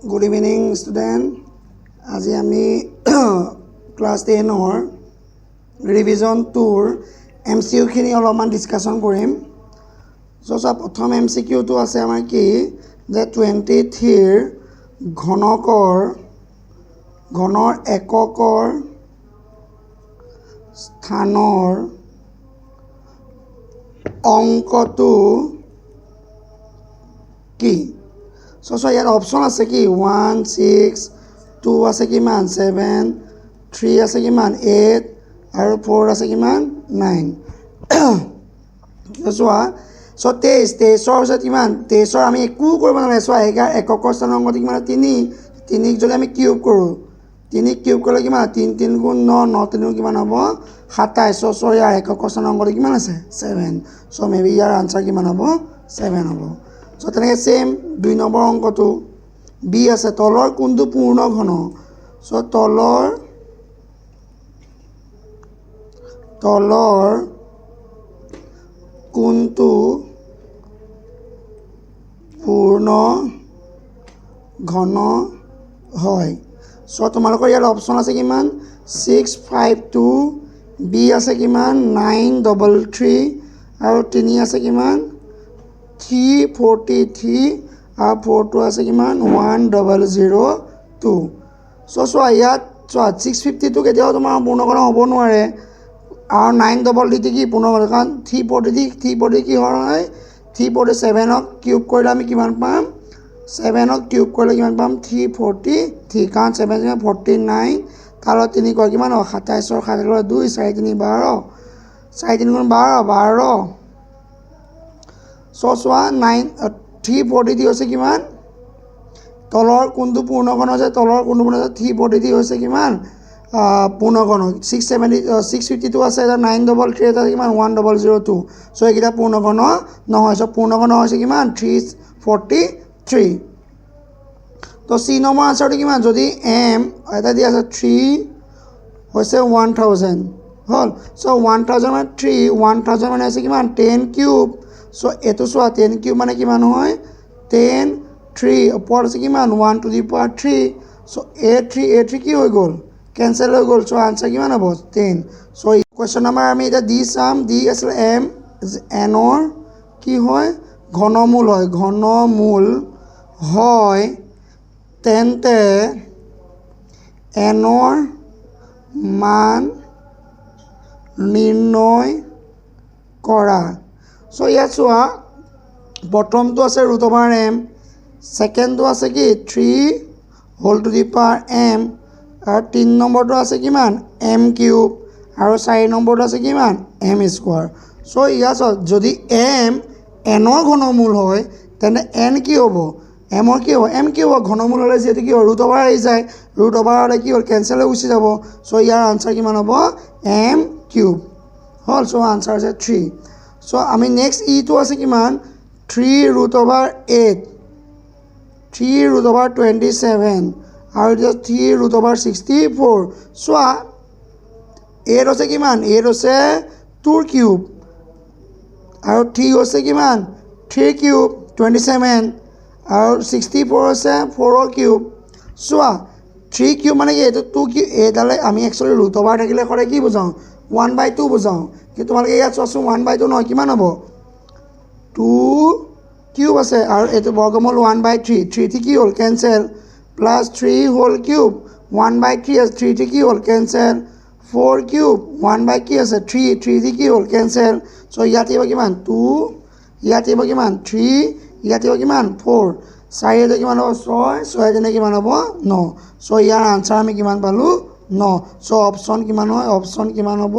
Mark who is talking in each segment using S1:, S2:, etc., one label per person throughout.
S1: Good evening, student. আজি আমি class 10 or revision 2 MCQ খিনি অলপমান ডিসকাশন কৰিম। সো প্ৰথম MCQ টো আছে আমাৰ কি যে 23 ঘনকৰ ঘনৰ এককৰ স্থানৰ অংকটো কি So ইয়াত অপশন আছে কি 1 6 2 আছে কিমান 7 3 আছে কিমান 8 আৰু 4 আছে কিমান 9 so 23 আছে কিমান 23 আমি একো কৰিব নালাগে so একৰ স্থানৰ অংকটো কিমান 3 যদি আমি কিউব কৰো 3 কিউব কৰিলে কিমান 3 3 গুণ 9 9 3 কিমান হ'ব 27 so ইয়াৰ একৰ স্থানৰ অংকটো কিমান আছে 7 so মেবি ইয়াৰ আনসাৰ কিমান হ'ব 7 হ'ব So তেনেকৈ সেম 2 নম্বৰ অংকটো বি আছে তলৰ কোনটো পূৰ্ণ ঘন সো তলৰ কোনটো পূৰ্ণ ঘন হয় সো তোমালোকৰ ইয়াৰ অপচন আছে কিমান 652 বি আছে কিমান 933 আৰু 3 আছে কিমান 343 আৰু 4 আছে কিমান 1002 so ইয়াত 652 কেতিয়াও তোমাৰ পূৰ্ণ ঘন হ'ব নোৱাৰে আৰু 933 কি পূৰ্ণ ঘন কাৰণ 343 কি হয় 347 ক কিউব কৰিলে আমি কিমান পাম 7 ক কিউব কৰিলে কিমান পাম 343 কাৰণ 7 49 তাৰ 3 কয় কিমান 27 ৰ 7 2 4 3 12 4 3 গুণ 12 So 343 হৈছে কিমান তলৰ কোনটো পূৰ্ণ ঘন আছে তলৰ কোনটো পূৰ্ণ আছে 343 হৈছে কিমান পূৰ্ণ ঘন 652 আছে 933 এটা কিমান 1002 সো এইটা পূৰ্ণ ঘন নহয় সো পূৰ্ণ ঘন হৈছে কিমান 343 তো সি নম্বৰ আনসাৰটো কিমান যদি m এটা দি আছে 3 হৈছে 1000 হল সো 1000 মানে 1000 মানে আছে কিমান 10 cube So eto so 10 cube mane kiman hoy 10 3 upor ase kiman 1 to the power 3 so a3 ki hoy gol cancel hoy gol so answer kiman hobo 10 so question number ami eta di sam di asle m n or ki hoy ghonomul hoy tente n or মান নির্ণয় করা So ইয়াত চোৱা প্ৰথমটো আছে √m সেকেন্ডটো আছে কি 3 whole to the power m আৰু 3 নম্বৰটো আছে কিমান m কিউব আৰু 4 নম্বৰটো আছে কিমান m স্কয়াৰ সো ইয়াত যদি m n ৰ ঘনমূল হয় তেনে n কি হ'ব m ৰ কি হ'ব m কি হ'ব ঘনমূল হ'লে যেটো কি √over আহি যায় √over হ'লে কি হ'ল কেনসেল হৈ গুচি যাব সো ইয়াৰ আনসাৰ কিমান হ'ব m কিউব হল সো আনসাৰ আছে 3 So আমি next e to আছে কিমান 3√8 3/27 আৰু 3/64 so 8 আছে কিমান 8 আছে 2 কিউব আৰু 3 আছে কিমান 3 কিউব 27 আৰু 64 আছে 4 কিউব so 3 কিউব মানে কি এটো 2 কিউব এডালে আমি একচুয়ালি √over থাকিলে কৰে কি বুজাও 1/2 বুজাও কি তোমালোকে ইয়াত চোৱাচোন 1/2 নহয় কিমান হ'ব 2 কিউব আছে আৰু এটো বৰ্গমূল 1/3 3 কি হ'ল কেনসেল প্লাস 3 হোল কিউব 1/3 আছে 3 কি হ'ল কেনসেল 4 কিউব 1 কি আছে 3 কি হ'ল কেনসেল সো ইয়াত হ'ব কিমান 2 ইয়াত হ'ব কিমান 3 ইয়াত হ'ব কিমান 4 4 এটো কিমান হ'ব 6 6 এনে কিমান হ'ব 9 সো ইয়াৰ আনসাৰ আমি কিমান পালো 9 সো অপচন কিমান হয় অপচন কিমান হ'ব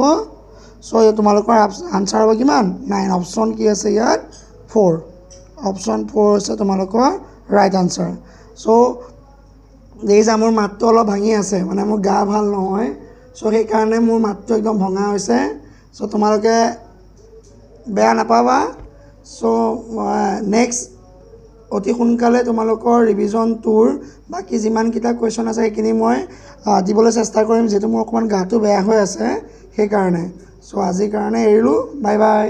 S1: So তোমালোকৰ আনসাৰ হ'ব কিমান 9 অপচন কি আছে ইয়াত 4 অপচন 4 আছে তোমালোকৰ ৰাইট আনসাৰ সো দেইজ মোৰ মাতটো অলপ ভাঙি আছে মানে মোৰ গা ভাল নহয় সো সেই কাৰণে মোৰ মাতটো একদম ভঙা হৈছে সো তোমালোকে বেয়া নাপাবা সো নেক্সট অতি সোনকালে তোমালোকৰ ৰিভিজন টুৰ বাকি যিমান কিটা কোৱেশ্চন আছে সেইখিনি মই দিবলৈ চেষ্টা কৰিম যেটো মোৰ অকমান গাটো বেয়া হৈ আছে সেই কাৰণে সো আজিৰ কাৰণে এৰিলো বাই বাই